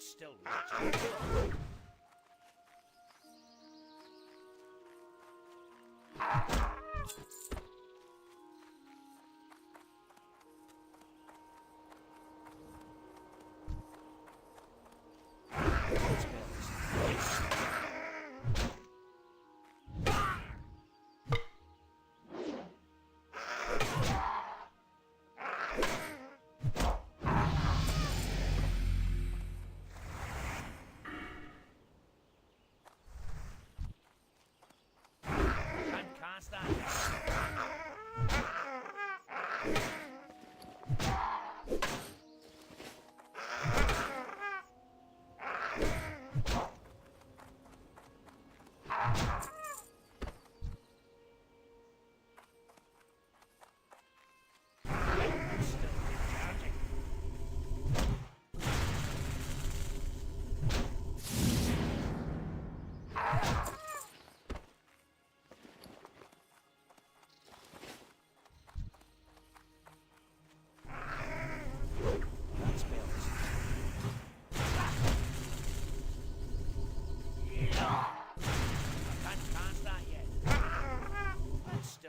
Still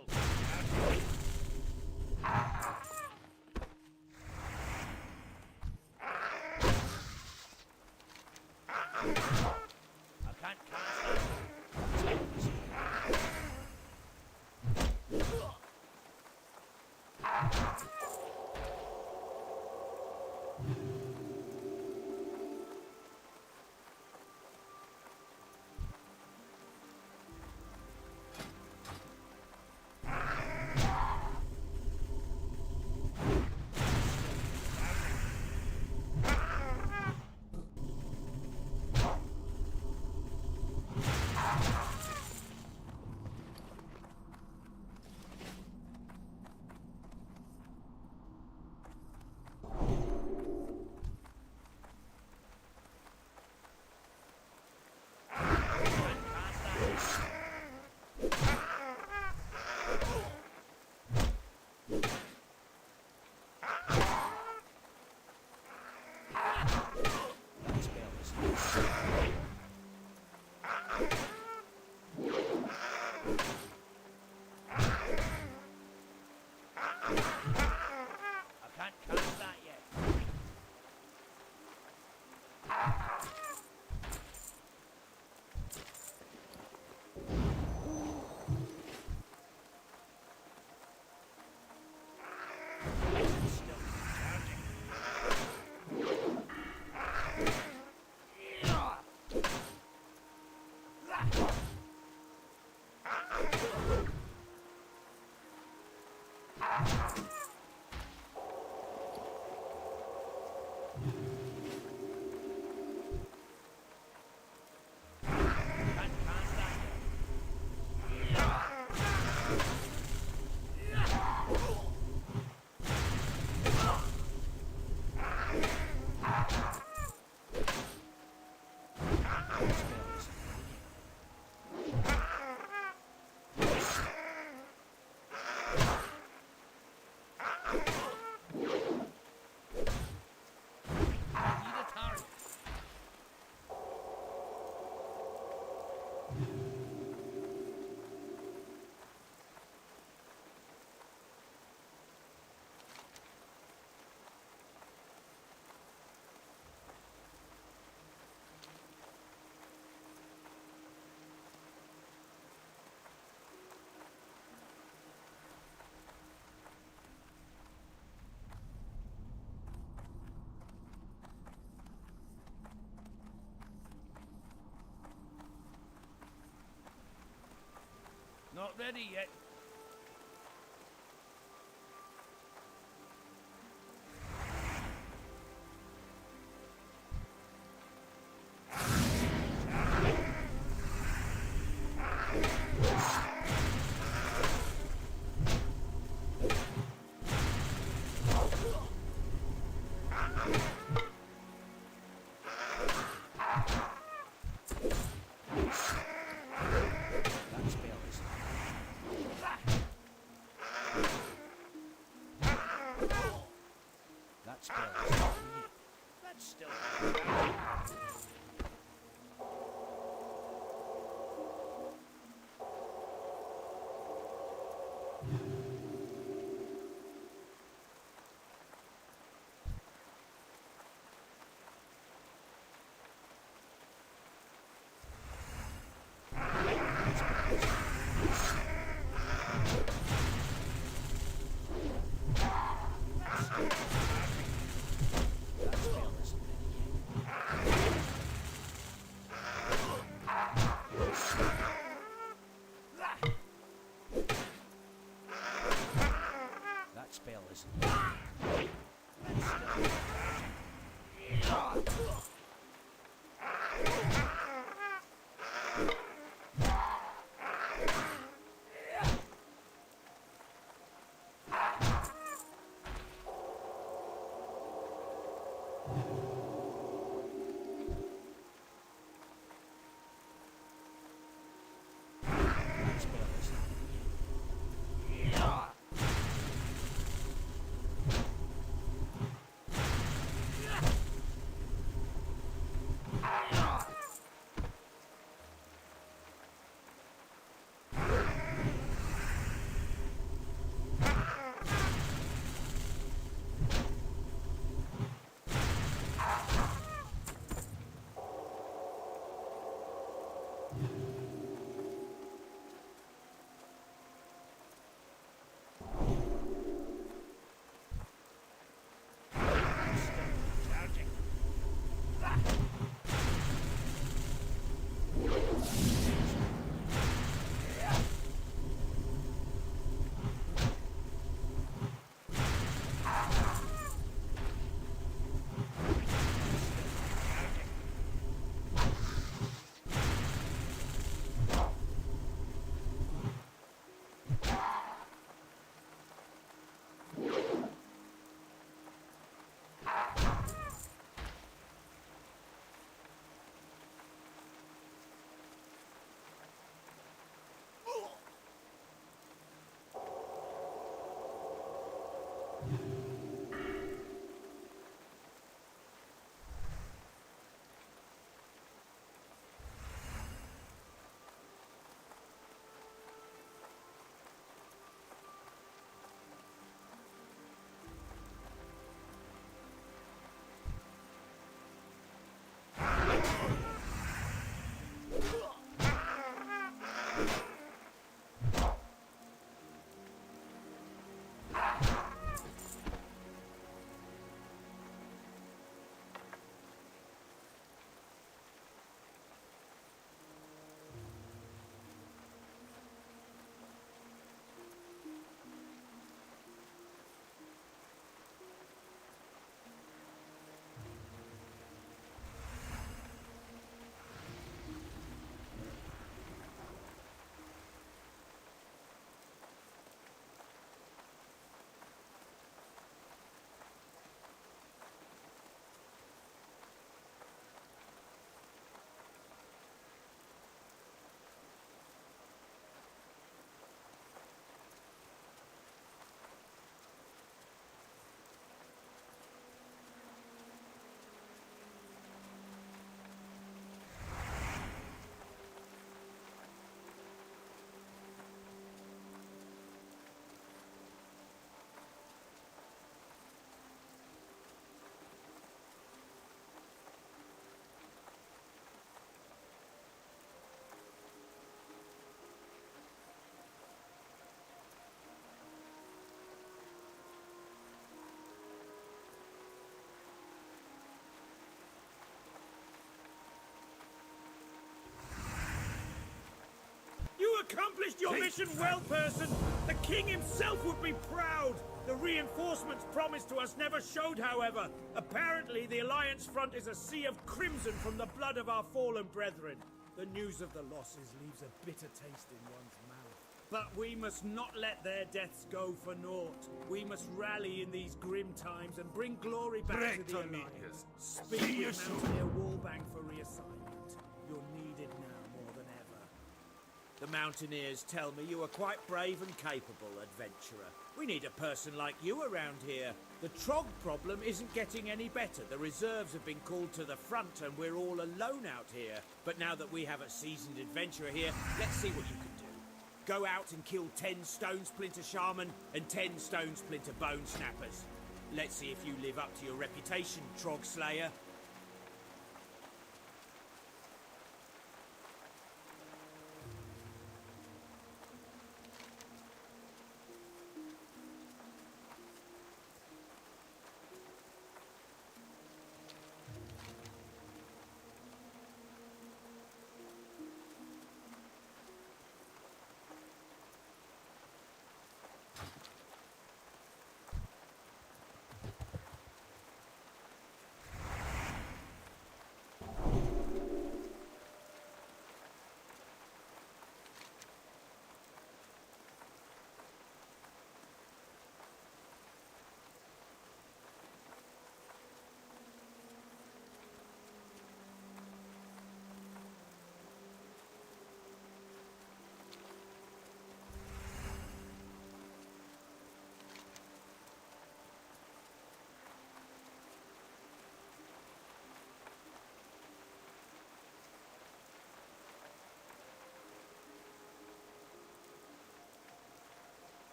rich. ready yet. That spell is accomplished your mission well, person. The king himself would be proud. The reinforcements promised to us never showed, however. Apparently, the Alliance front is a sea of crimson from the blood of our fallen brethren. The news of the losses leaves a bitter taste in one's mouth. But we must not let their deaths go for naught. We must rally in these grim times and bring glory back to the Alliance. Speak with Mountaineer Wallbang for reassignment. You're needed now more than ever. The Mountaineers tell me you are quite brave and capable, adventurer. We need a person like you around here. The Trog problem isn't getting any better. The reserves have been called to the front and we're all alone out here. But now that we have a seasoned adventurer here, let's see what you can do. Go out and kill 10 Stone Splinter Shaman and 10 Stone Splinter Bone Snappers. Let's see if you live up to your reputation, Trog Slayer.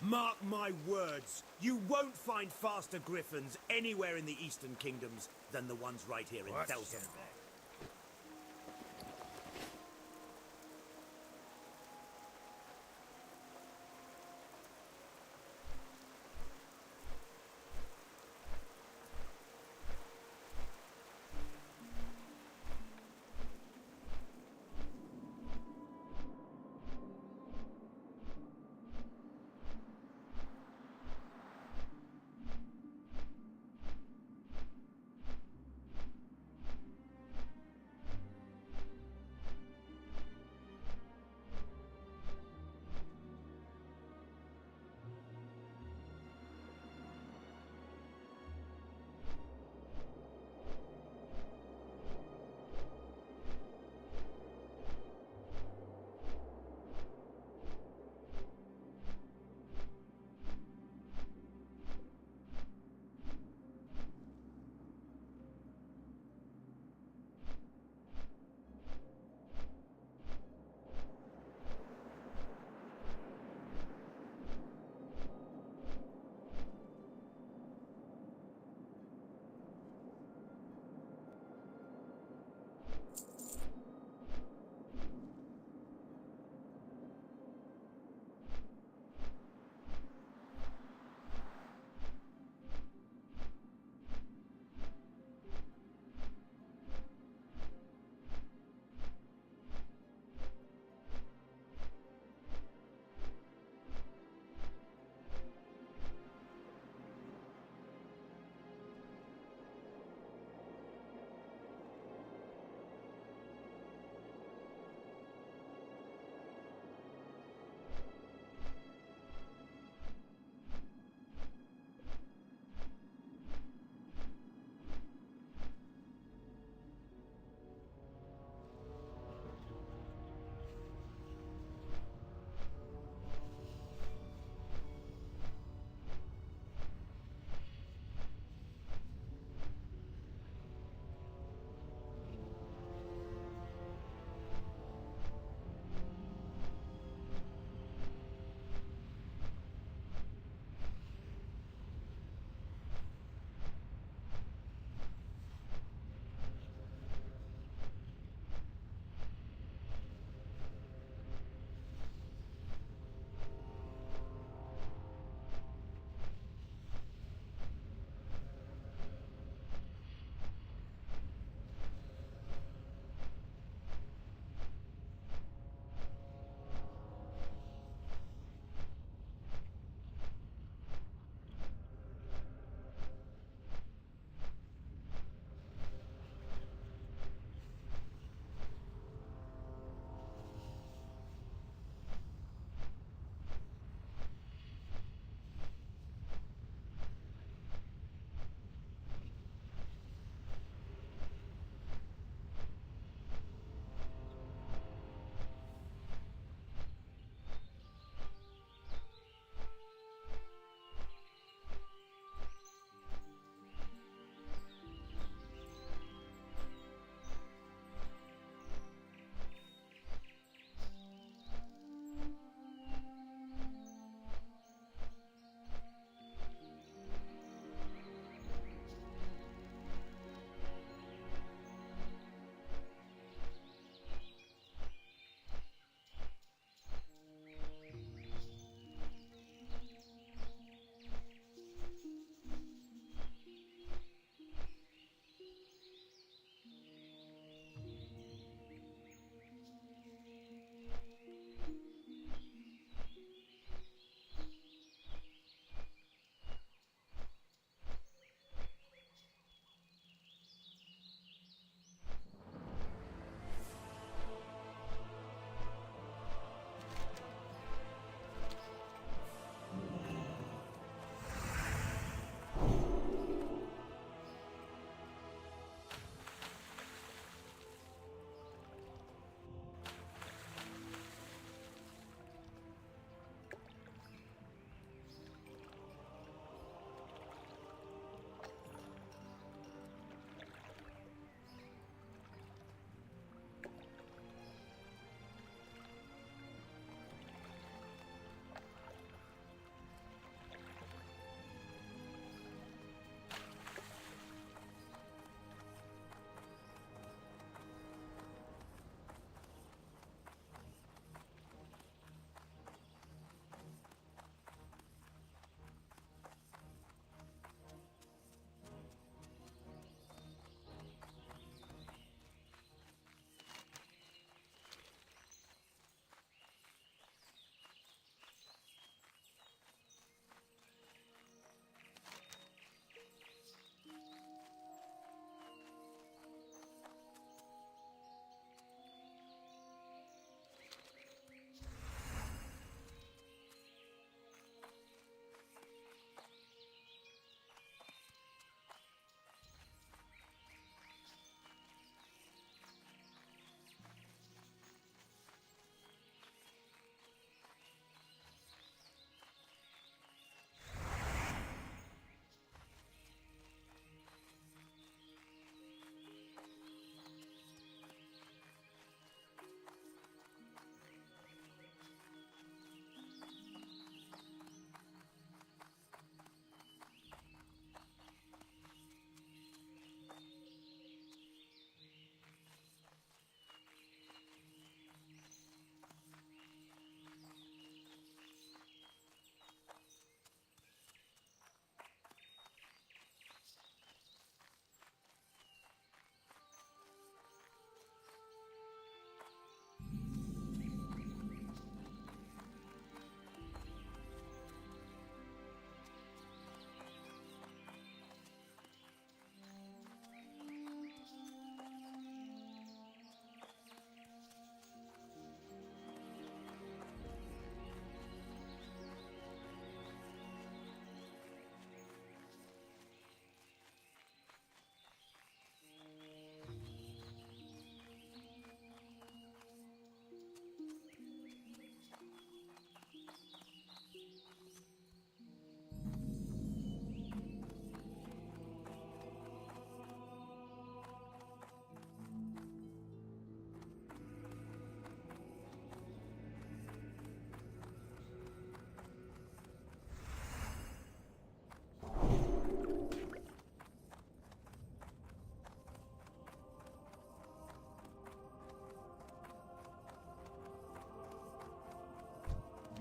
Mark my words, you won't find faster griffins anywhere in the Eastern Kingdoms than the ones right here in Delta.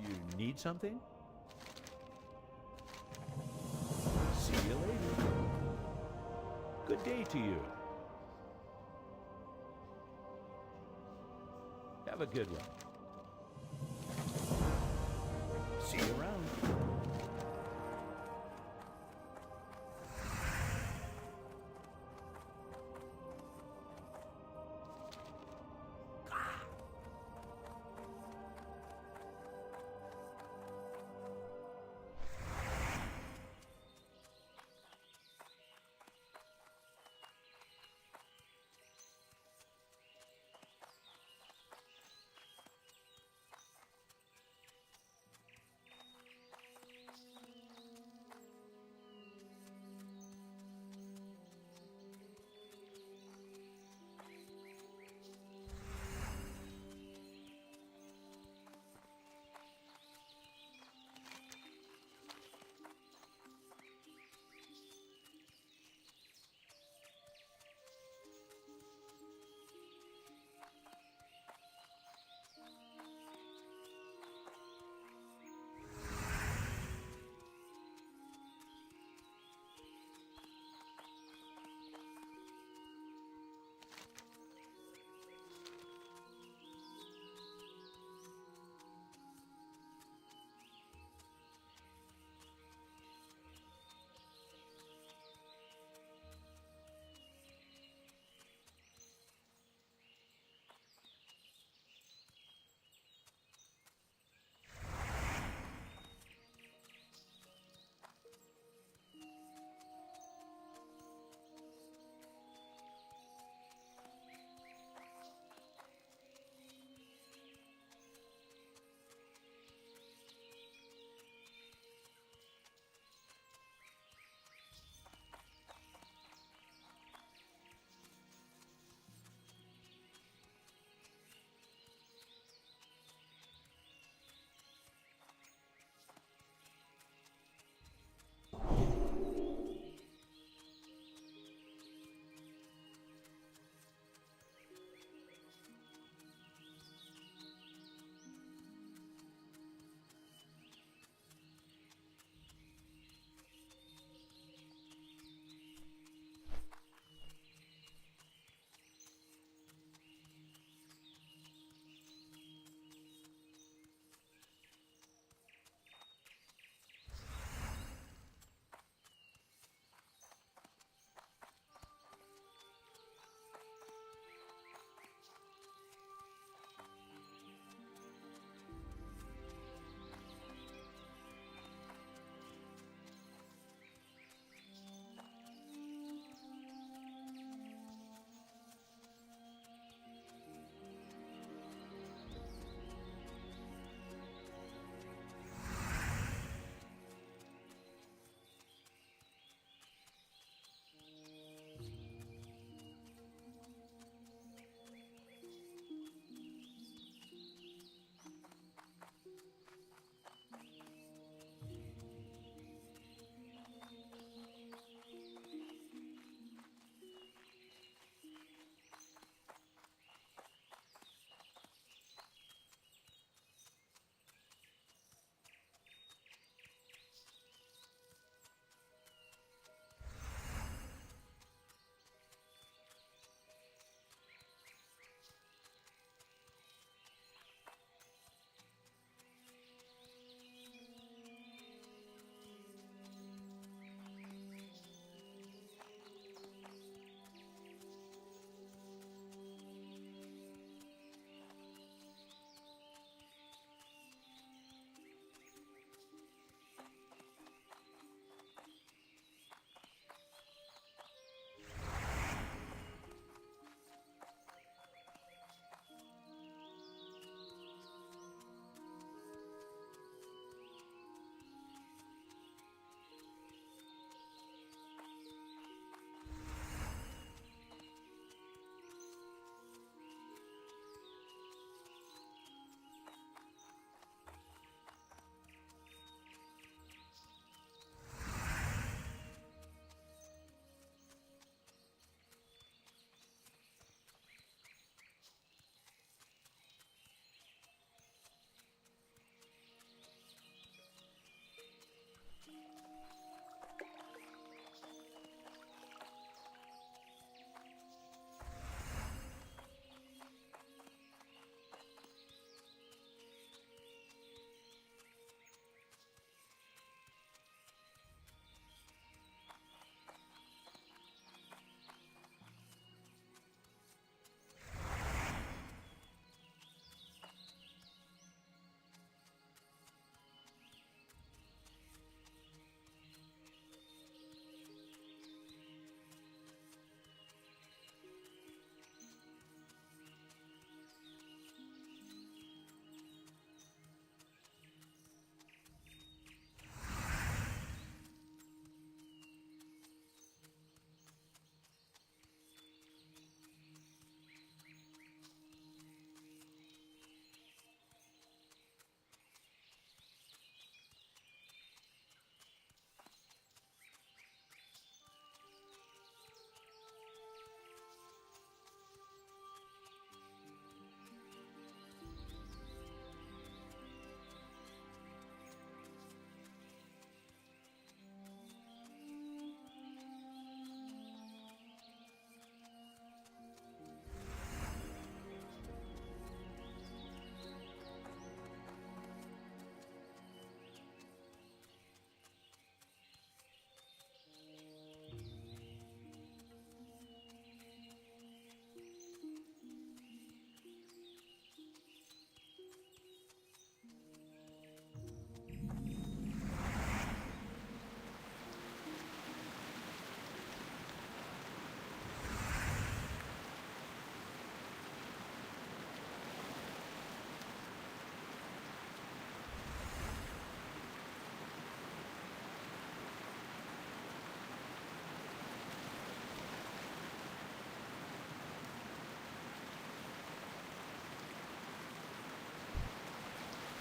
You need something? See you later. Good day to you. Have a good one. See you around.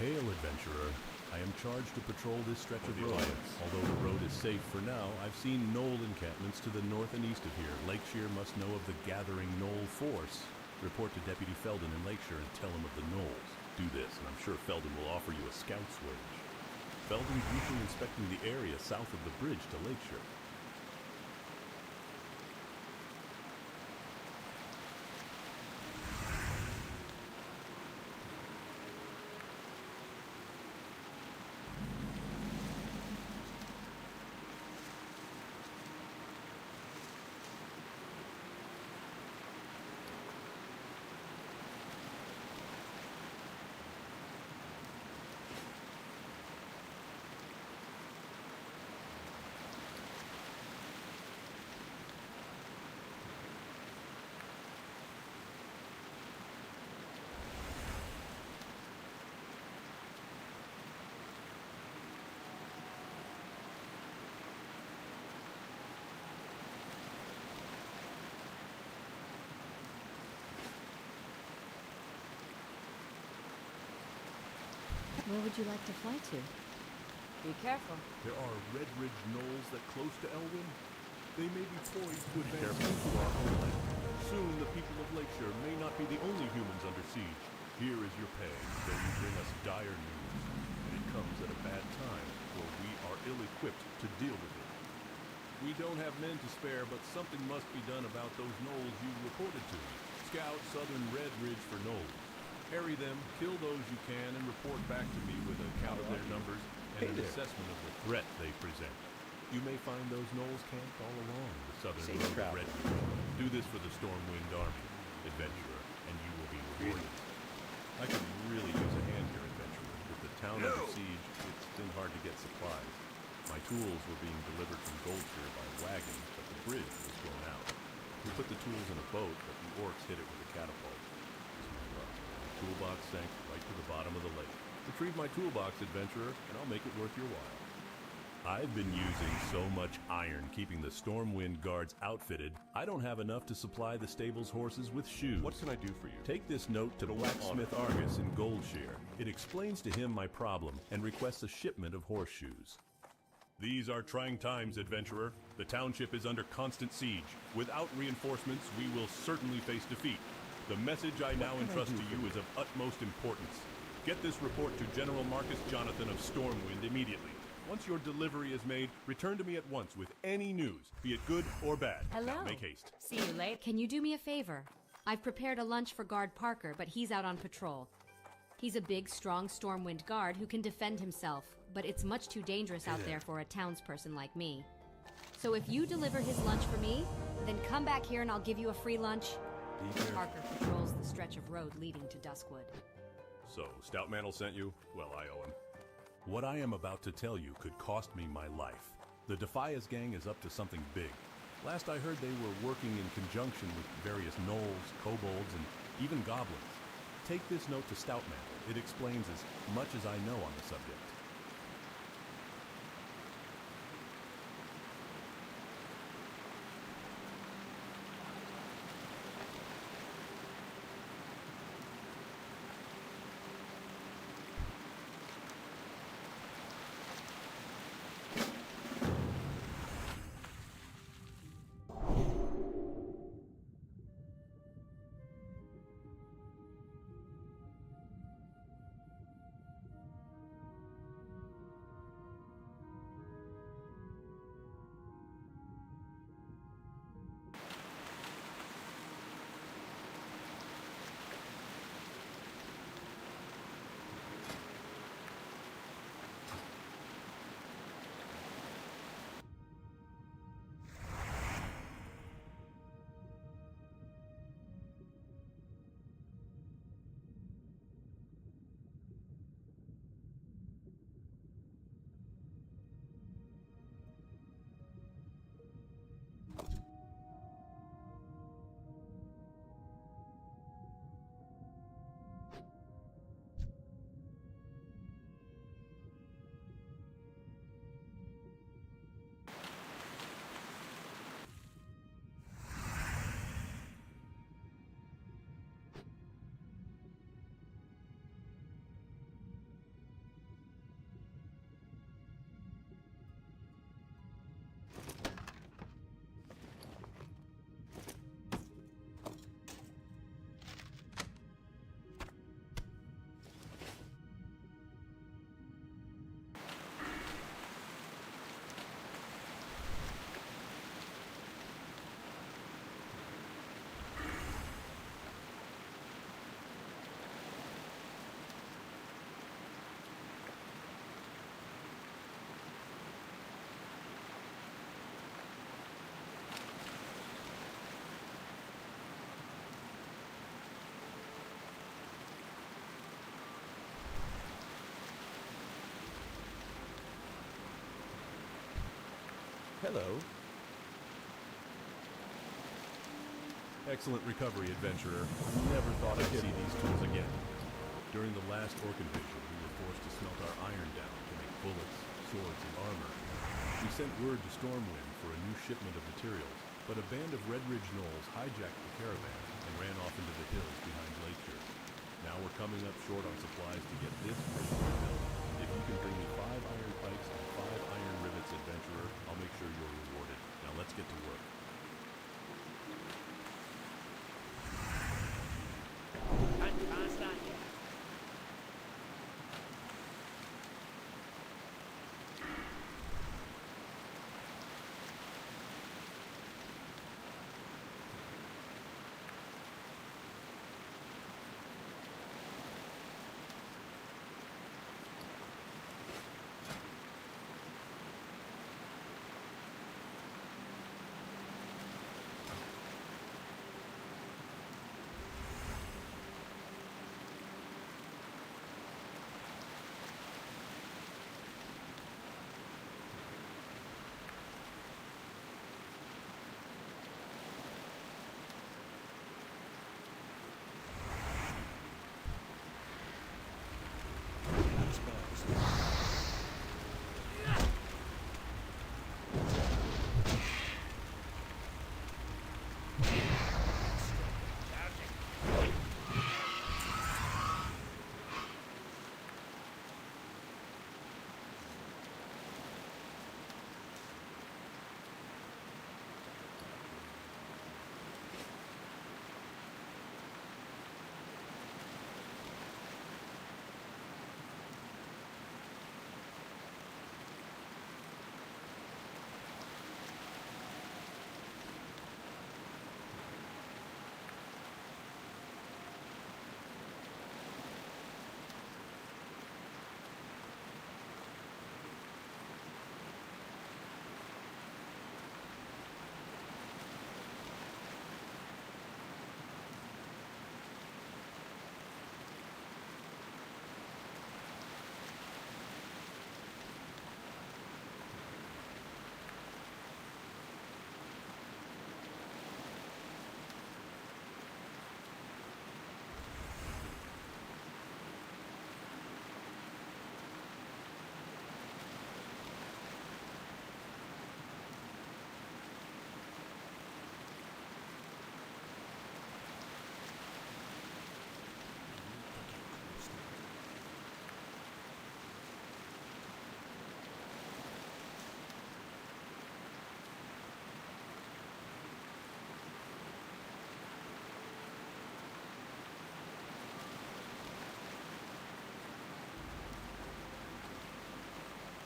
Hail, adventurer. I am charged to patrol this stretch of road. Although the road is safe for now, I've seen gnoll encampments to the north and east of here. Lakeshire must know of the gathering gnoll force. Report to Deputy Felden in Lakeshire and tell him of the gnolls. Do this, and I'm sure Felden will offer you a scout's wage. Felden's usually inspecting the area south of the bridge to Lakeshire. Where would you like to fly to? Be careful. There are Red Ridge knolls that close to Elwyn. They may be poised to advance into our homeland. Soon the people of Lakeshire may not be the only humans under siege. Here is your pay, though you bring us dire news. And it comes at a bad time, for we are ill-equipped to deal with it. We don't have men to spare, but something must be done about those knolls you reported to me. Scout Southern Red Ridge for knolls. Harry them, kill those you can, and report back to me with a count of their numbers and an assessment of the threat they present. You may find those gnolls camped all along the southern road of Red Ridge. Do this for the Stormwind Army, adventurer, and you will be rewarded. I could really use a hand here, adventurer. With the town under siege, it's been hard to get supplies. My tools were being delivered from Goldshire by wagon, but the bridge was blown out. We put the tools in a boat, but the orcs hit it with a catapult. Toolbox sank right to the bottom of the lake. Retrieve my toolbox, adventurer, and I'll make it worth your while. I've been using so much iron keeping the Stormwind guards outfitted, I don't have enough to supply the stable's horses with shoes. What can I do for you? Take this note to Blacksmith Argus in Goldshire. It explains to him my problem and requests a shipment of horseshoes. These are trying times, adventurer. The township is under constant siege. Without reinforcements, we will certainly face defeat. The message I now entrust to you is of utmost importance. Get this report to General Marcus Jonathan of Stormwind immediately. Once your delivery is made, return to me at once with any news, be it good or bad. Hello. Now make haste. See you later. Can you do me a favor? I've prepared a lunch for Guard Parker, but he's out on patrol. He's a big, strong Stormwind guard who can defend himself, but it's much too dangerous out there for a townsperson like me. So if you deliver his lunch for me, then come back here and I'll give you a free lunch. Parker patrols the stretch of road leading to Duskwood. So, Stoutmantle sent you? Well, I owe him. What I am about to tell you could cost me my life. The Defias gang is up to something big. Last I heard, they were working in conjunction with various gnolls, kobolds, and even goblins. Take this note to Stoutmantle. It explains as much as I know on the subject. Hello. Excellent recovery, adventurer. Never thought I'd see these tools again. During the last orc invasion, we were forced to smelt our iron down to make bullets, swords, and armor. We sent word to Stormwind for a new shipment of materials, but a band of Red Ridge Gnolls hijacked the caravan and ran off into the hills behind Lakeshore. Now we're coming up short on supplies to get this bridge rebuilt. If you can bring me 5 iron pikes and 5 iron rivets, adventurer, I'll make sure you're rewarded. Now let's get to work. Fantastic.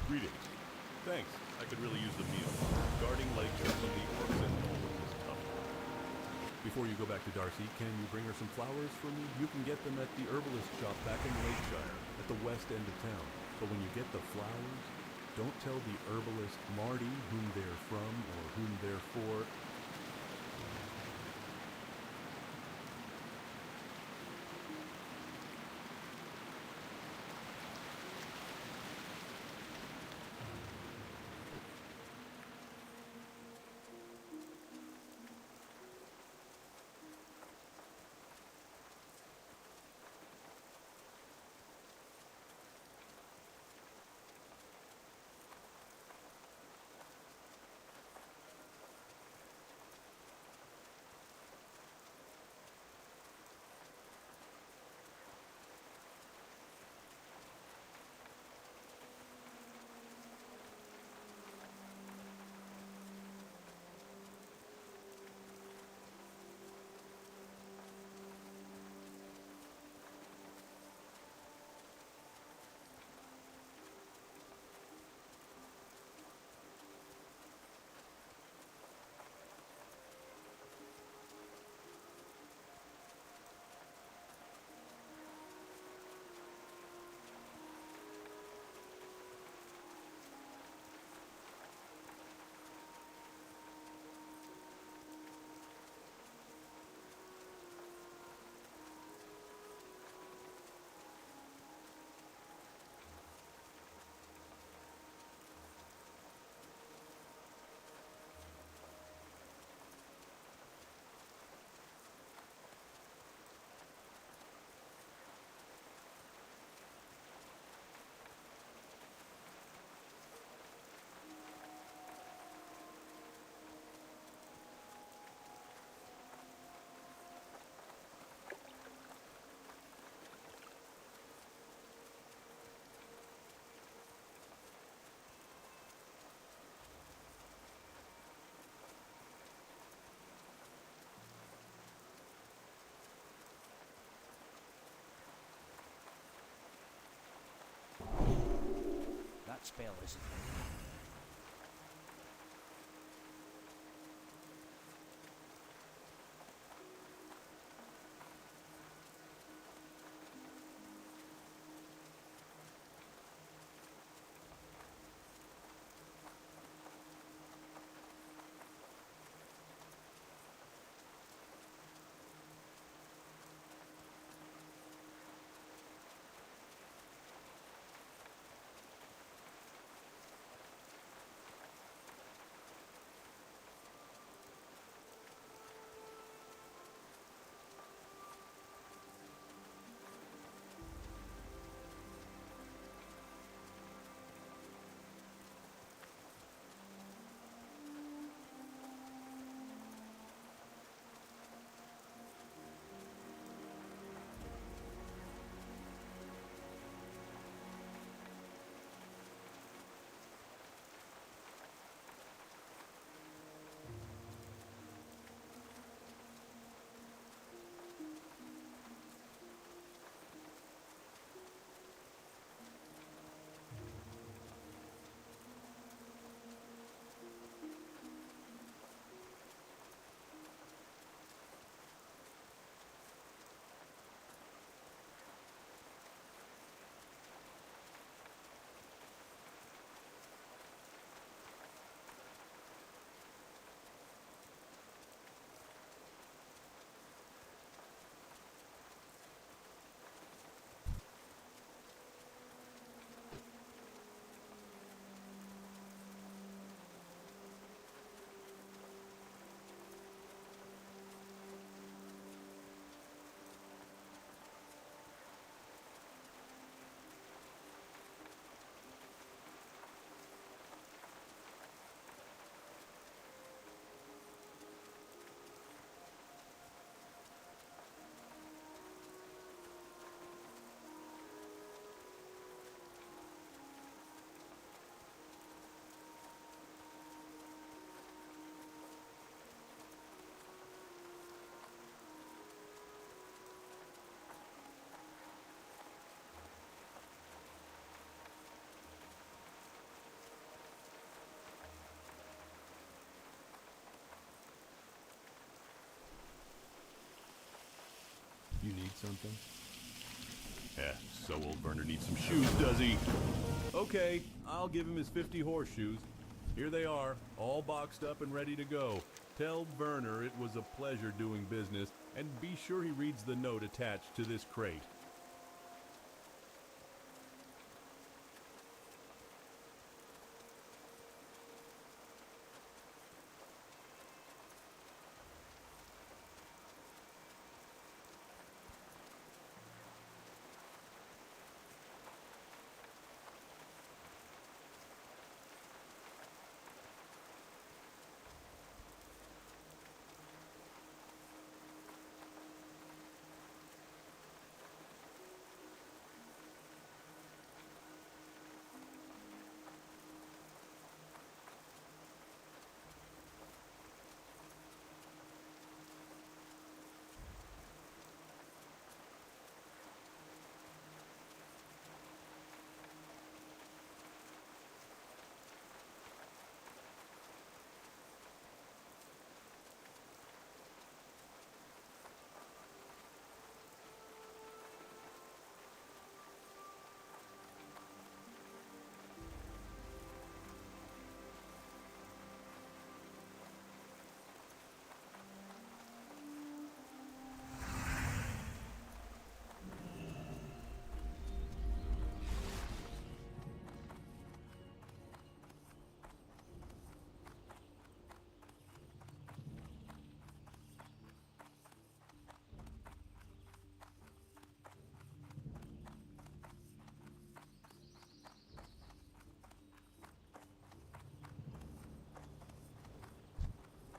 Greetings. Thanks. I could really use the meal. Guarding Lakeshore from the orcs and gnolls is tough. Before you go back to Darcy, can you bring her some flowers for me? You can get them at the herbalist shop back in Lakeshire, at the west end of town. But when you get the flowers, don't tell the herbalist Marty whom they're from or whom they're for. that spell, isn't it? You need something? So old Werner needs some shoes, does he? Okay, I'll give him his 50 horseshoes. Here they are, all boxed up and ready to go. Tell Werner it was a pleasure doing business, and be sure he reads the note attached to this crate.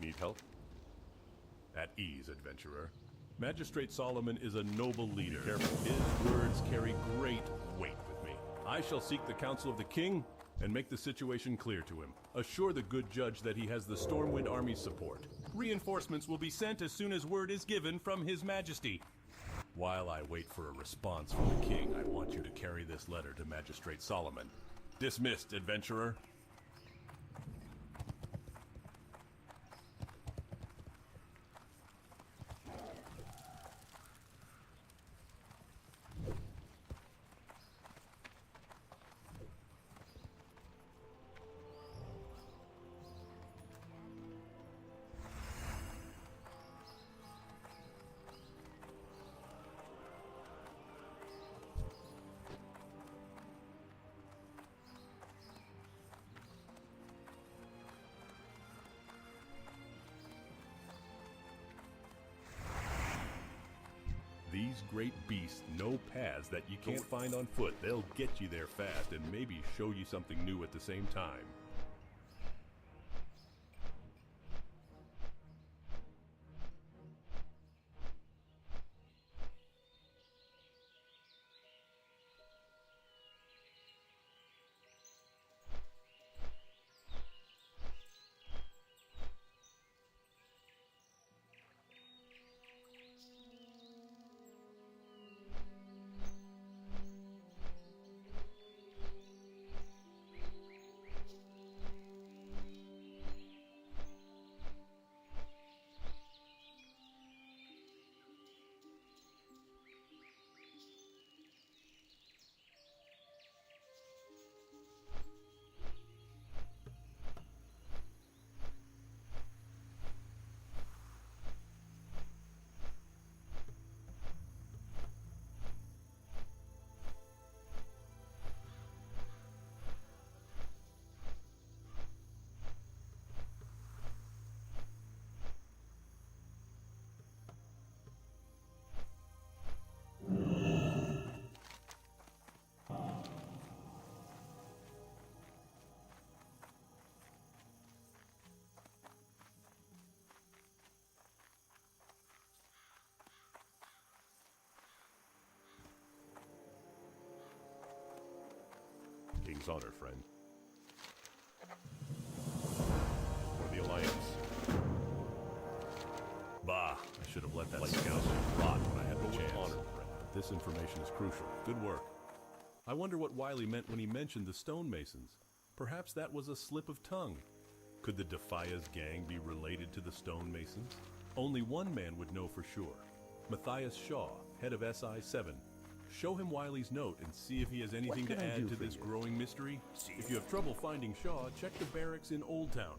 Need help? At ease, adventurer. Magistrate Solomon is a noble leader. Be careful. His words carry great weight with me. I shall seek the counsel of the king and make the situation clear to him. Assure the good judge that he has the Stormwind Army's support. Reinforcements will be sent as soon as word is given from His Majesty. While I wait for a response from the king, I want you to carry this letter to Magistrate Solomon. Dismissed, adventurer. These great beasts know paths that you can't find on foot. They'll get you there fast and maybe show you something new at the same time. King's honor, friend. For the Alliance. Bah, I should have let that scout rot when I had the chance. Honor, friend. This information is crucial. Good work. I wonder what Wiley meant when he mentioned the stonemasons. Perhaps that was a slip of tongue. Could the Defia's gang be related to the stonemasons? Only one man would know for sure. Matthias Shaw, head of SI-7. Show him Wiley's note and see if he has anything to add to this growing mystery. If you have trouble finding Shaw, check the barracks in Old Town.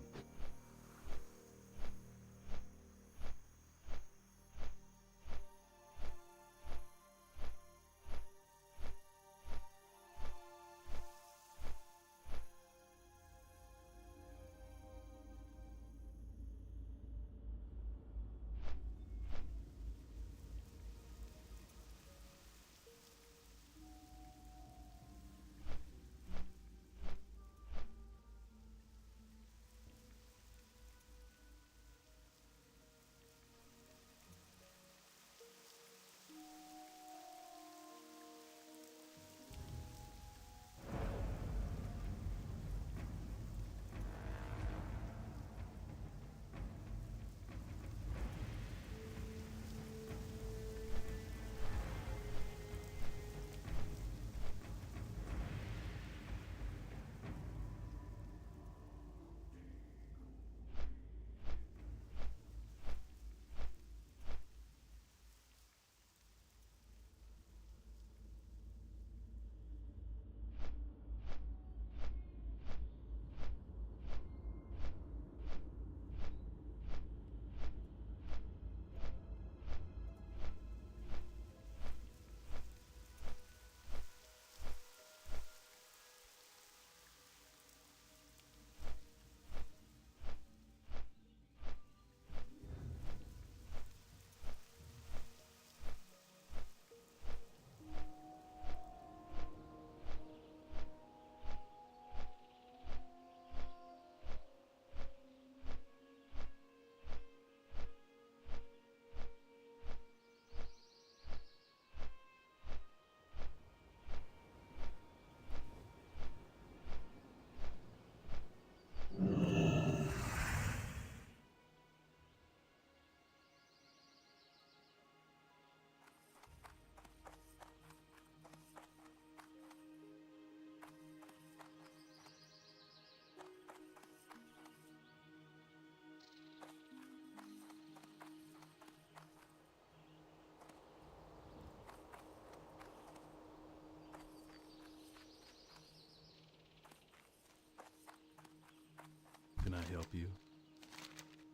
you.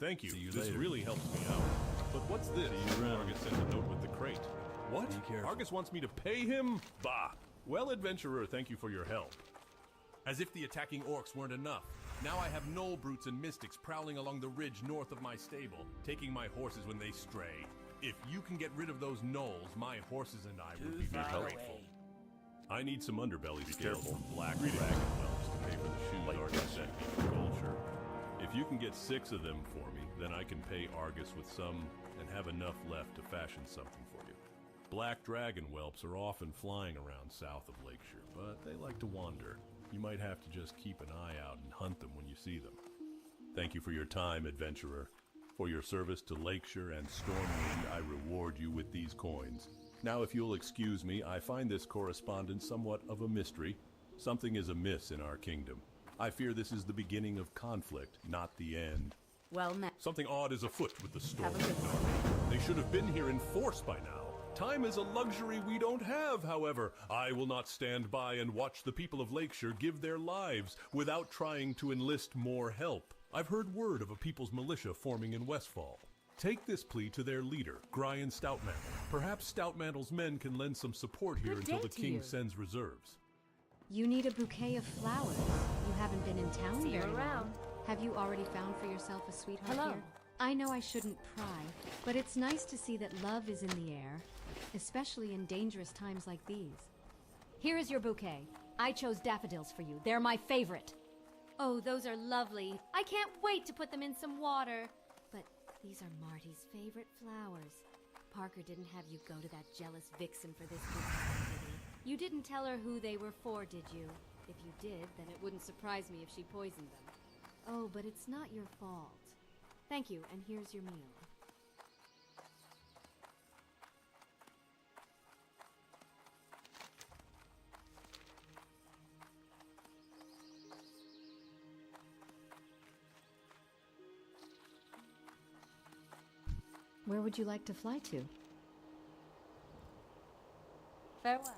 Thank you. See you This later. really helps me out. But what's this? See you around. Argus sent a note with the crate. What? Be careful. Argus wants me to pay him? Bah! Well, adventurer, thank you for your help. As if the attacking orcs weren't enough. Now I have gnoll brutes and mystics prowling along the ridge north of my stable, taking my horses when they stray. If you can get rid of those gnolls, my horses and I would be very grateful. I need some underbelly scales from black dragon whelps to pay for the shoes Argus sent me from Gulcher. If you can get 6 of them for me, then I can pay Argus with some and have enough left to fashion something for you. Black dragon whelps are often flying around south of Lakeshire, but they like to wander. You might have to just keep an eye out and hunt them when you see them. Thank you for your time, adventurer. For your service to Lakeshire and Stormwind, I reward you with these coins. Now, if you'll excuse me, I find this correspondence somewhat of a mystery. Something is amiss in our kingdom. I fear this is the beginning of conflict, not the end. Well met. Something odd is afoot with the Have a good Stormwind army. They should have been here in force by now. Time is a luxury we don't have, however. I will not stand by and watch the people of Lakeshire give their lives without trying to enlist more help. I've heard word of a people's militia forming in Westfall. Take this plea to their leader, Gryan Stoutmantle. Perhaps Stoutmantle's men can lend some support here Good until day the to king you. sends reserves. You need a bouquet of flowers. You haven't been in town See you very around. long. Have you already found for yourself a sweetheart Hello. here? I know I shouldn't pry, but it's nice to see that love is in the air, especially in dangerous times like these. Here is your bouquet. I chose daffodils for you. They're my favorite. Oh, those are lovely. I can't wait to put them in some water. But these are Marty's favorite flowers. Parker didn't have you go to that jealous vixen for this bouquet, did he? You didn't tell her who they were for, did you? If you did, then it wouldn't surprise me if she poisoned them. Oh, but it's not your fault. Thank you, and here's your meal. Where would you like to fly to? Farewell.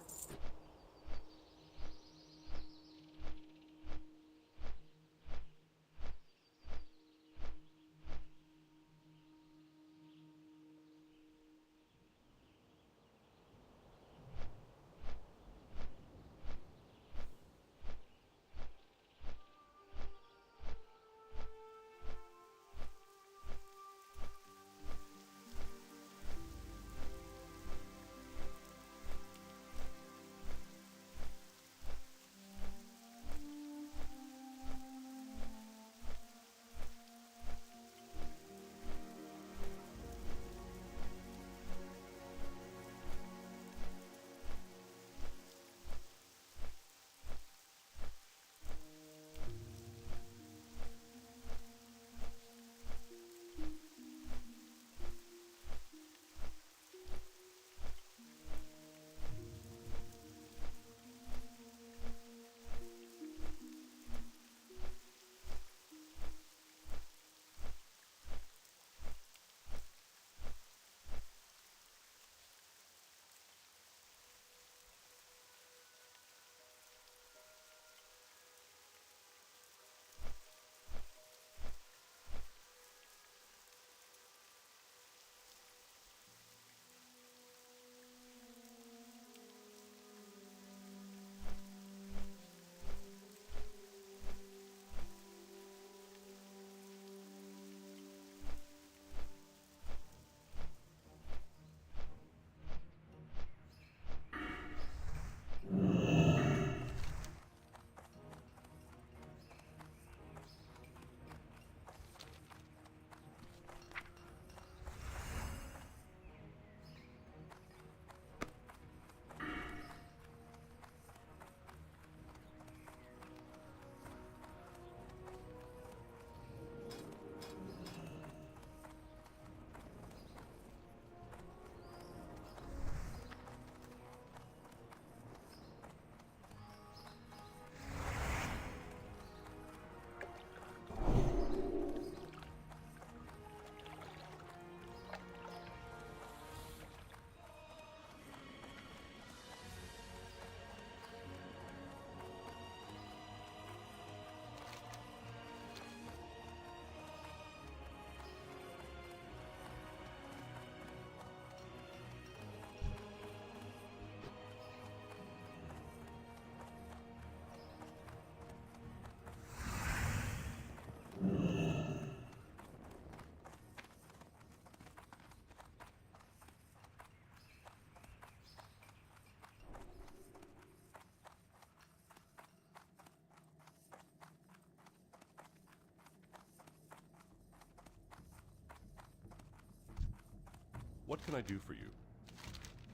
What can I do for you?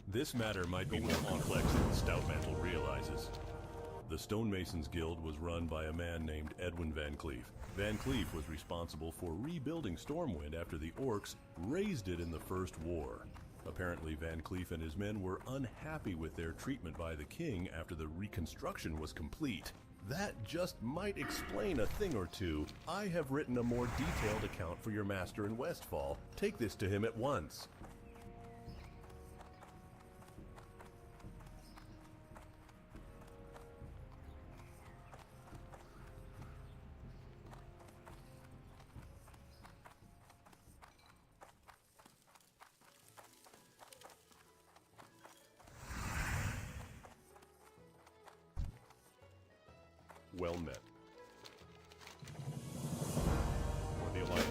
This matter might be more complex than the Stoutmantle realizes. The Stonemasons Guild was run by a man named Edwin Van Cleef. Van Cleef was responsible for rebuilding Stormwind after the Orcs razed it in the First War. Apparently, Van Cleef and his men were unhappy with their treatment by the king after the reconstruction was complete. That just might explain a thing or two. I have written a more detailed account for your master in Westfall. Take this to him at once. Well met. For the Alliance.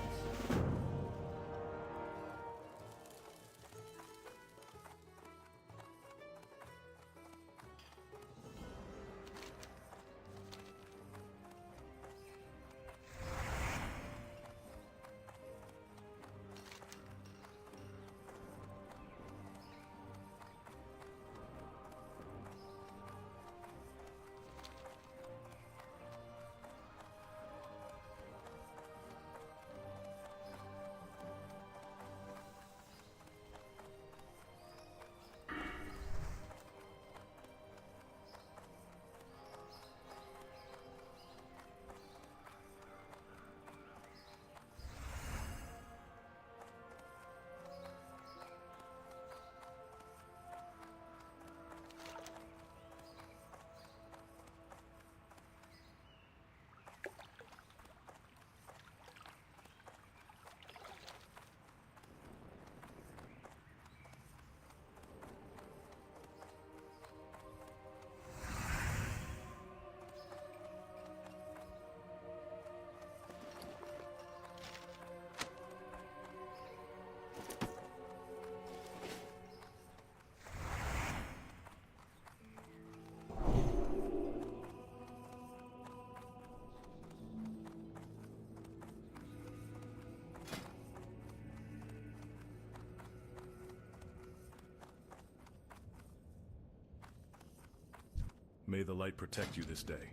May the light protect you this day.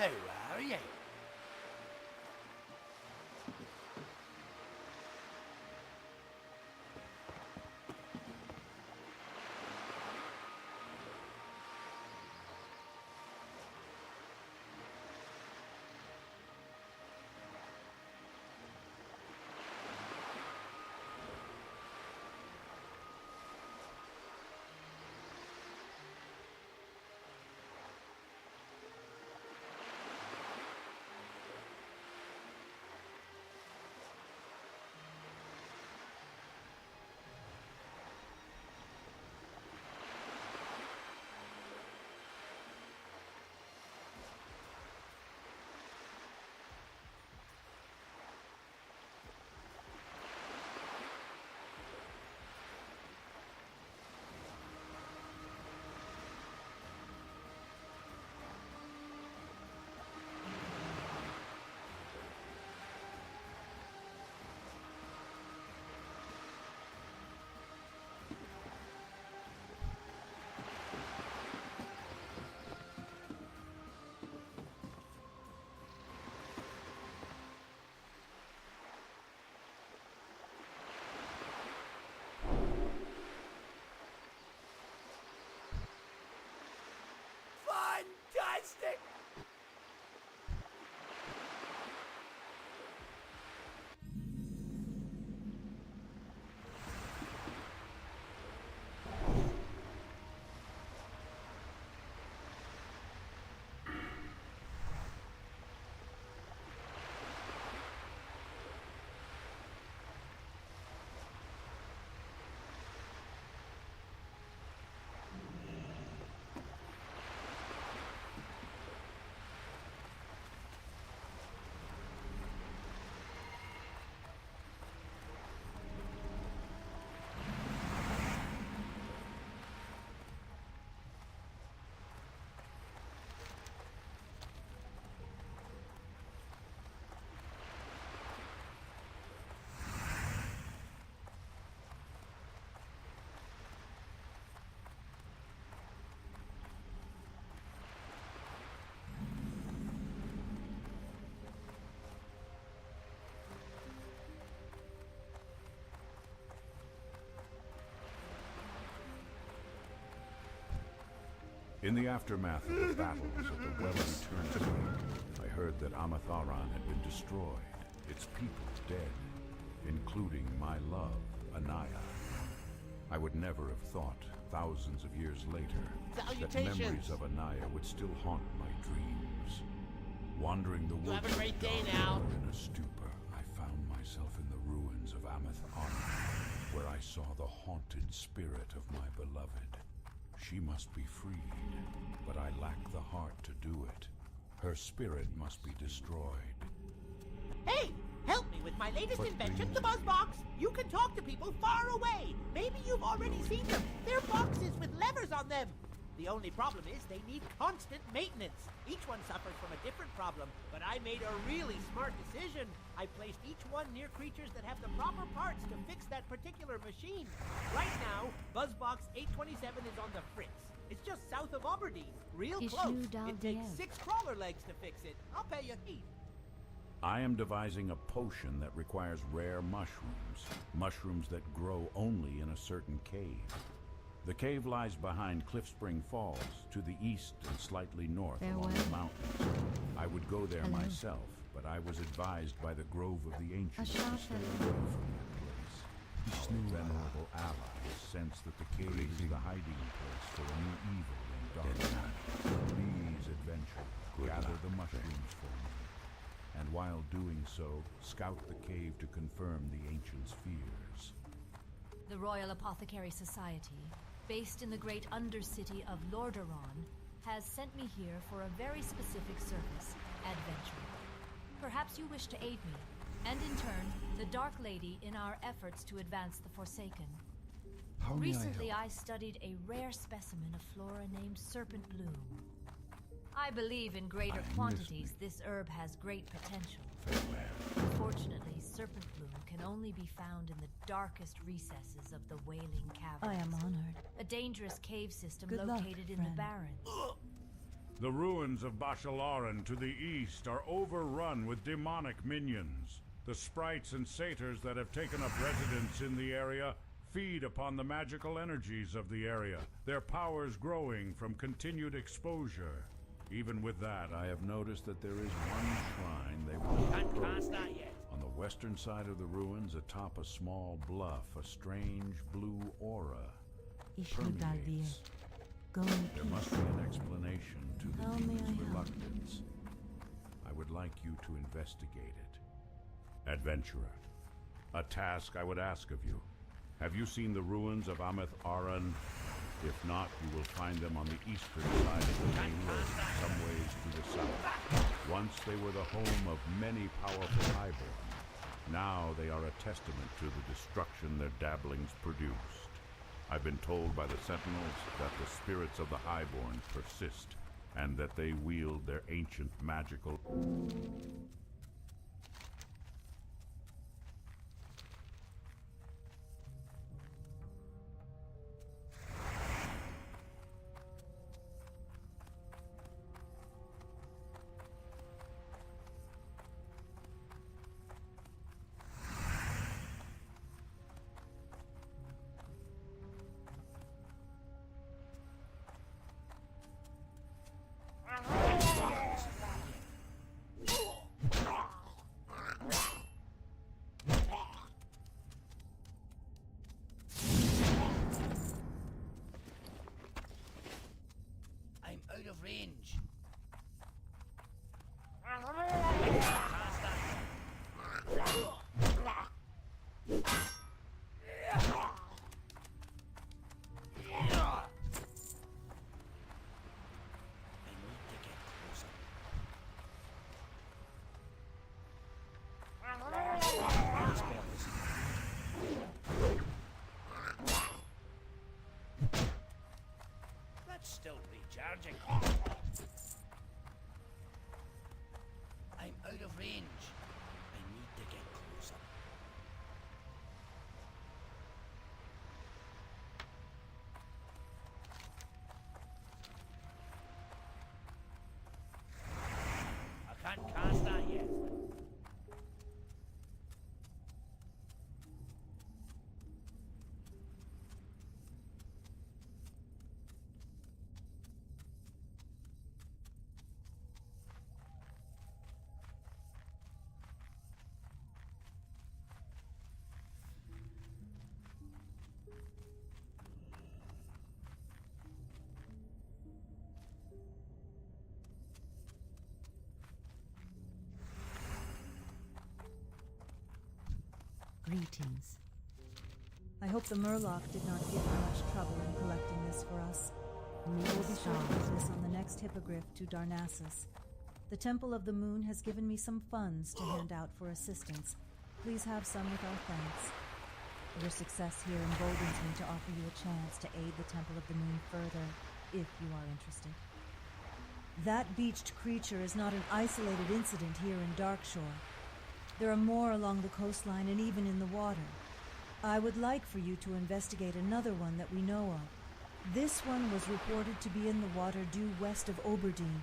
How are you? Fantastic! In the aftermath of the battles at the well-returned City, I heard that Amatharan had been destroyed, its people dead, including my love, Anaya. I would never have thought, thousands of years later, that memories of Anaya would still haunt my dreams. Wandering the woods have a great day now. in a stupor, I found myself in the ruins of Amatharan, where I saw the haunted spirit of my beloved. She must be freed, but I lack the heart to do it. Her spirit must be destroyed. Hey! Help me with my latest invention, the Buzz Box! You can talk to people far away! Maybe you've already seen them! They're boxes with levers on them! The only problem is they need constant maintenance. Each one suffers from a different problem, but I made a really smart decision. I placed each one near creatures that have the proper parts to fix that particular machine. Right now, Buzzbox 827 is on the Fritz. It's just south of Aberdeen, real close. It takes 6 crawler legs to fix it. I'll pay you heap. I am devising a potion that requires rare mushrooms. Mushrooms that grow only in a certain cave. The cave lies behind Cliffspring Falls, to the east and slightly north along the mountains. I would go there myself, but I was advised by the Grove of the Ancients to stay away from that place. Our venerable allies sense that the cave is the hiding place for a new evil and darkness. Please, adventure, gather the mushrooms for me. And while doing so, scout the cave to confirm the Ancients' fears. The Royal Apothecary Society, based in the great undercity of Lordaeron, has sent me here for a very specific service, adventure. Perhaps you wish to aid me, and in turn, the Dark Lady in our efforts to advance the Forsaken. Recently, I studied a rare specimen of flora named Serpent Bloom. I believe in greater quantities this herb has great potential. Unfortunately, Serpent Bloom can only be found in the darkest recesses of the Wailing Caverns. I am honored. A dangerous cave system Good luck, located in the friend. Barrens. The ruins of Bashalaran to the east are overrun with demonic minions. The sprites and satyrs that have taken up residence in the area feed upon the magical energies of the area, their powers growing from continued exposure. Even with that, I have noticed that there is one shrine they will Can't approach. cast that yet. On the western side of the ruins, atop a small bluff, a strange blue aura permeates. Go in There peace. must be an explanation to the How may demon's I help? reluctance. I would like you to investigate it. Adventurer, a task I would ask of you. Have you seen the ruins of Ameth Aran? If not, you will find them on the eastern side of the main road, some ways to the south. Once they were the home of many powerful highborn. Now they are a testament to the destruction their dabblings produced. I've been told by the Sentinels that the spirits of the highborn persist, and that they wield their ancient magical... I'm out of range. I need to get closer. These bells. That's still recharging. I'm out of range. I need to get closer. I can't cast that yet. Greetings. I hope the Murloc did not give you much trouble in collecting this for us. We will be sure to use this on the next hippogriff to Darnassus. The Temple of the Moon has given me some funds to hand out for assistance. Please have some with our thanks. Your success here emboldens me to offer you a chance to aid the Temple of the Moon further, if you are interested. That beached creature is not an isolated incident here in Darkshore. There are more along the coastline and even in the water. I would like for you to investigate another one that we know of. This one was reported to be in the water due west of Oberdeen,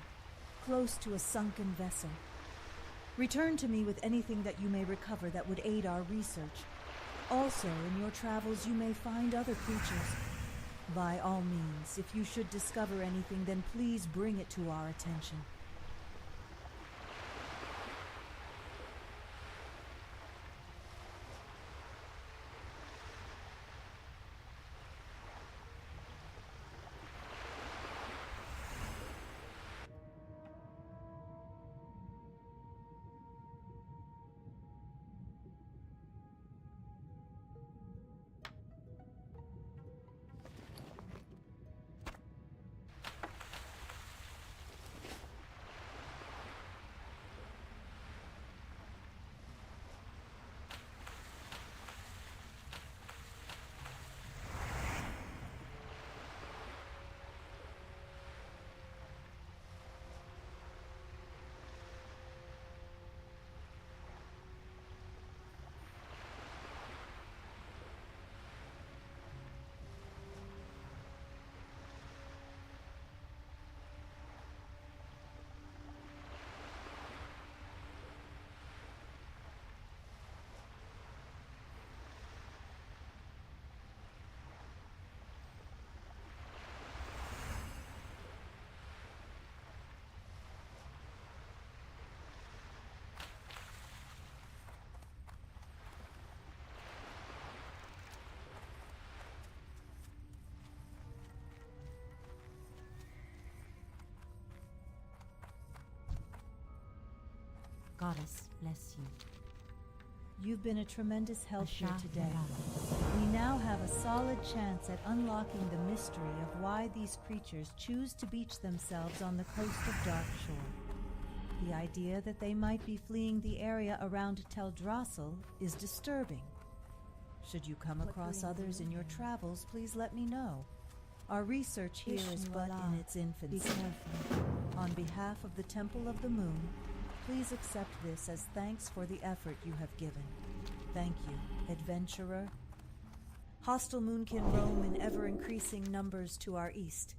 close to a sunken vessel. Return to me with anything that you may recover that would aid our research. Also, in your travels you may find other creatures. By all means, if you should discover anything, then please bring it to our attention. goddess bless you. You've been a tremendous help here Asha today. Hera. We now have a solid chance at unlocking the mystery of why these creatures choose to beach themselves on the coast of Dark Shore. The idea that they might be fleeing the area around Teldrassil is disturbing. Should you come across others in your travels, please let me know. Our research here is but in its infancy. On behalf of the Temple of the Moon, please accept this as thanks for the effort you have given. Thank you, adventurer. Hostile moonkin roam in ever-increasing numbers to our east.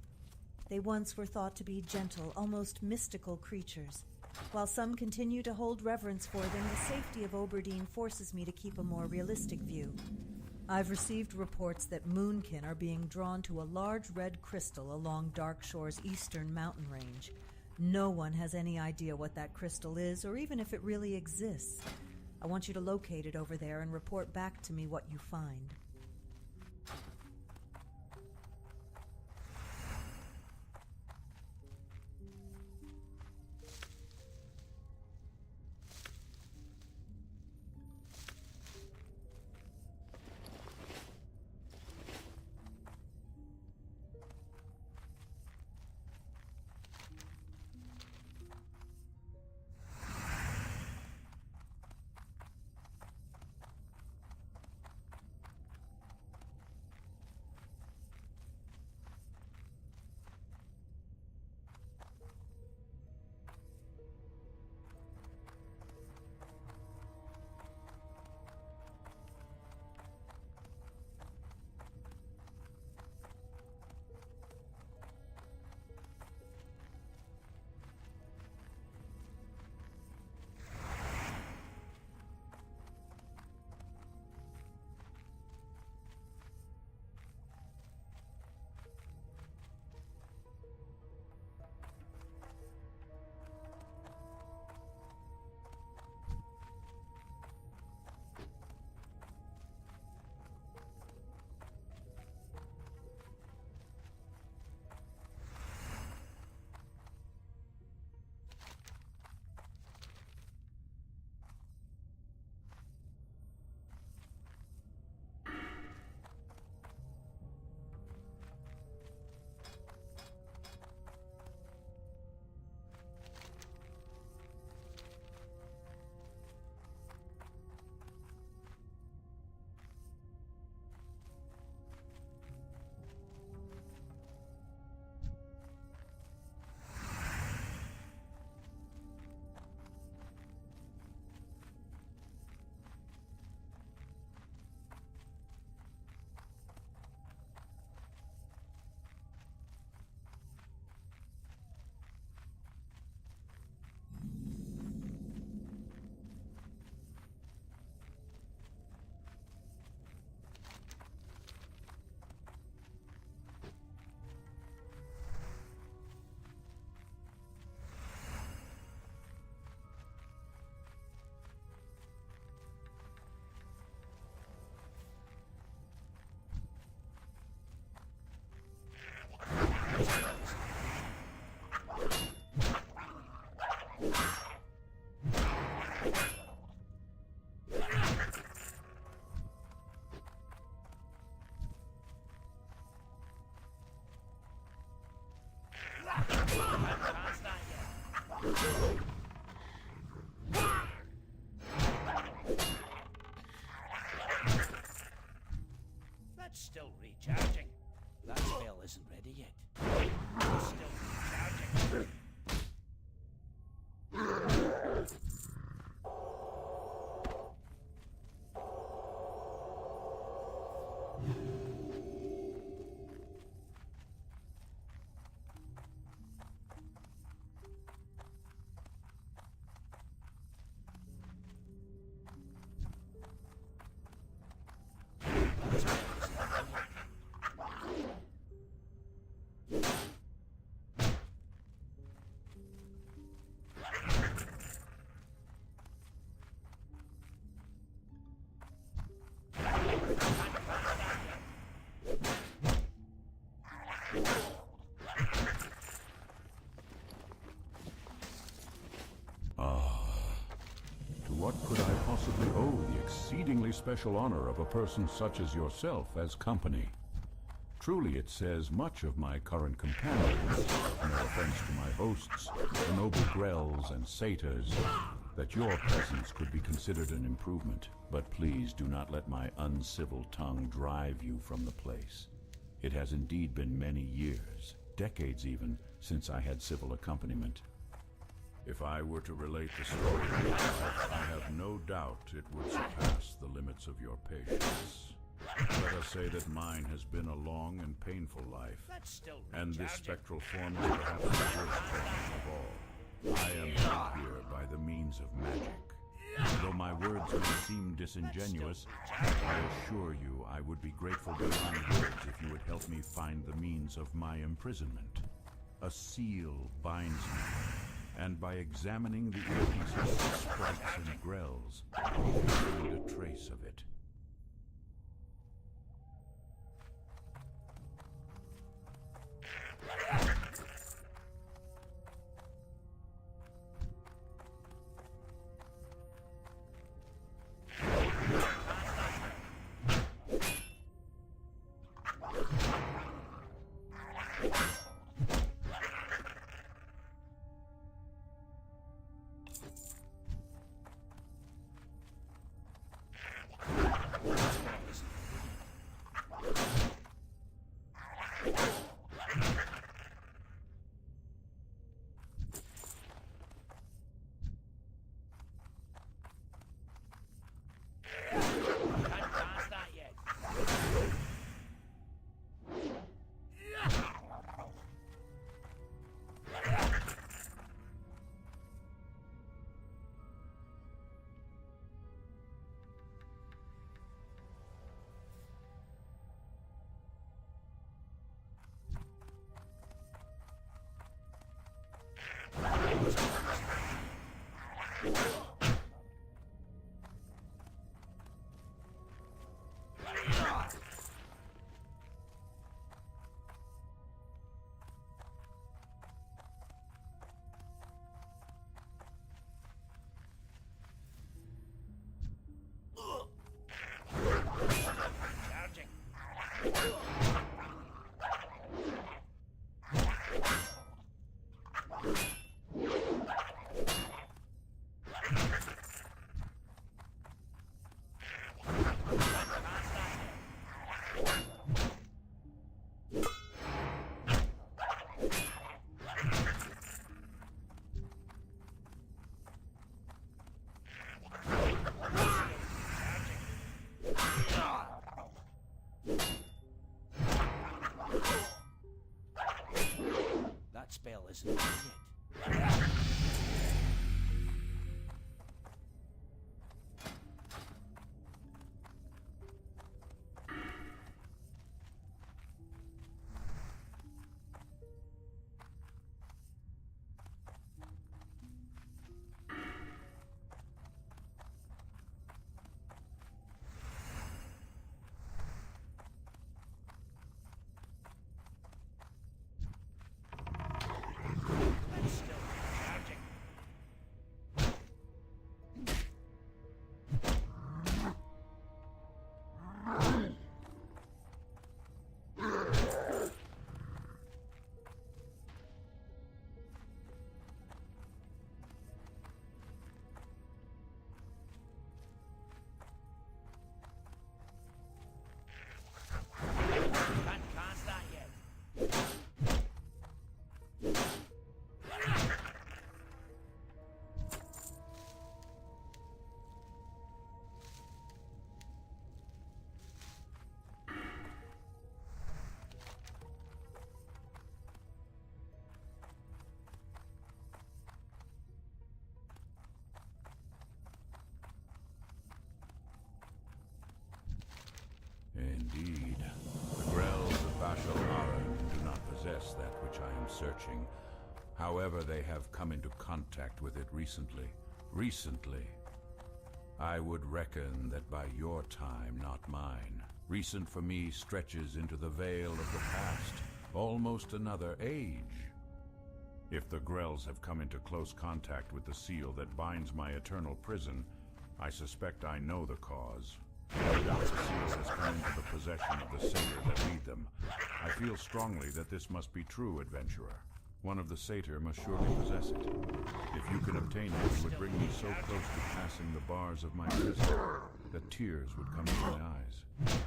They once were thought to be gentle, almost mystical creatures. While some continue to hold reverence for them, the safety of Oberdeen forces me to keep a more realistic view. I've received reports that moonkin are being drawn to a large red crystal along Dark Shore's eastern mountain range. No one has any idea what that crystal is, or even if it really exists. I want you to locate it over there and report back to me what you find. possibly owe the exceedingly special honor of a person such as yourself as company. Truly, it says much of my current companions, no offense to my hosts, the noble Grells and Satyrs, that your presence could be considered an improvement. But please do not let my uncivil tongue drive you from the place. It has indeed been many years, decades even, since I had civil accompaniment. If I were to relate the story of my life, I have no doubt it would surpass the limits of your patience. Let us say that mine has been a long and painful life, That's still and this recharging. spectral form is perhaps the worst form of all. I am held here by the means of magic. Though my words may seem disingenuous, I assure you I would be grateful beyond words if you would help me find the means of my imprisonment. A seal binds me, and by examining the earpieces of sprites and grells, I can find a trace of it. That spell isn't done yet. That's still recharging. Can't cast that yet. Indeed. The Grells of Bashal-Aran do not possess that which I am searching. However, they have come into contact with it recently. Recently. I would reckon that by your time, not mine. Recent for me stretches into the veil of the past, almost another age. If the Grells have come into close contact with the seal that binds my eternal prison, I suspect I know the cause. No doubt the seals has come into the possession of the satyr that lead them. I feel strongly that this must be true, adventurer. One of the satyr must surely possess it. If you can obtain it, it would bring me so close to passing the bars of my prison that tears would come to my eyes.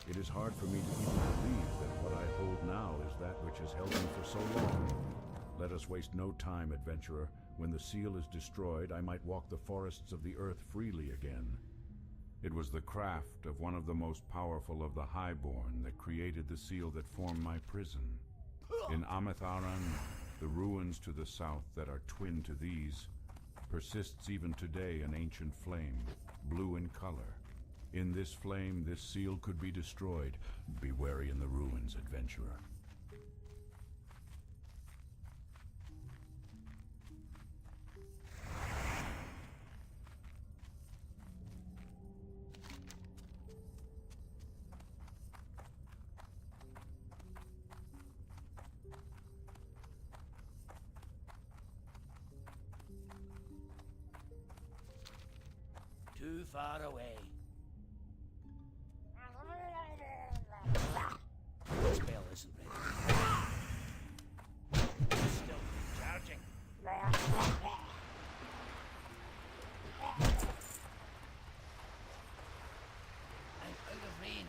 It is hard for me to even believe that what I hold now is that which has held me for so long. Let us waste no time, adventurer. When the seal is destroyed, I might walk the forests of the earth freely again. It was the craft of one of the most powerful of the Highborn that created the seal that formed my prison. In Ameth Aran, the ruins to the south that are twin to these, persists even today an ancient flame, blue in color. In this flame, this seal could be destroyed. Be wary in the ruins, adventurer. Too far away. Spell isn't ready. Still charging. I'm out of range.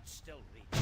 Still reach.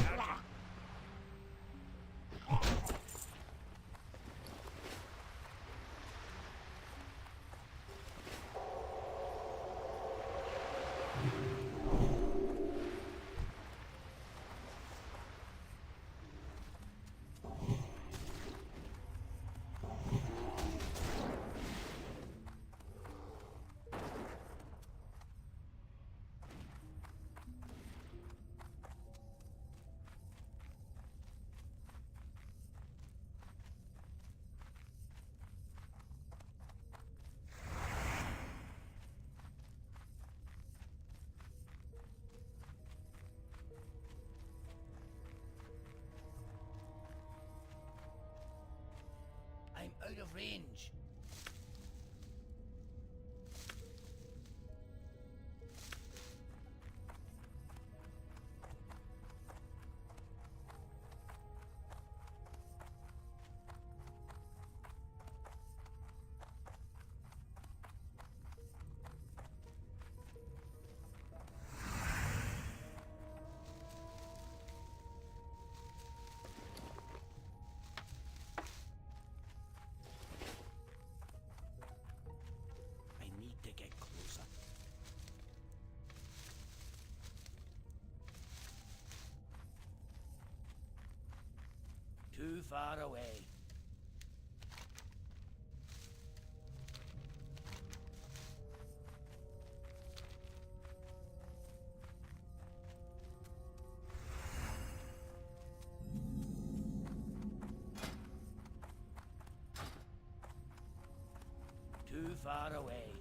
range. I need to get closer. Too far away. Too far away.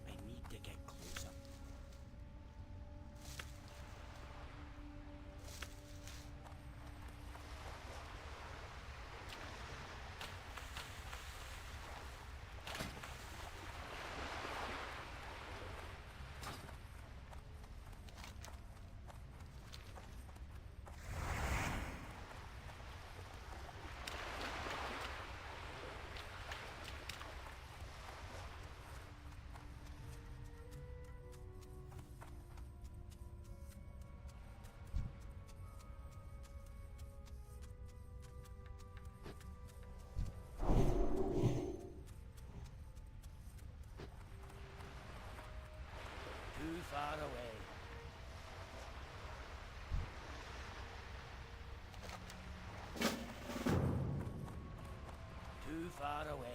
I need to get closer. Too far away. Too far away.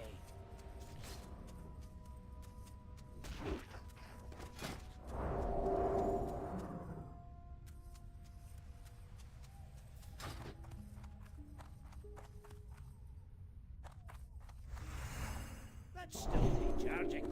That's still recharging.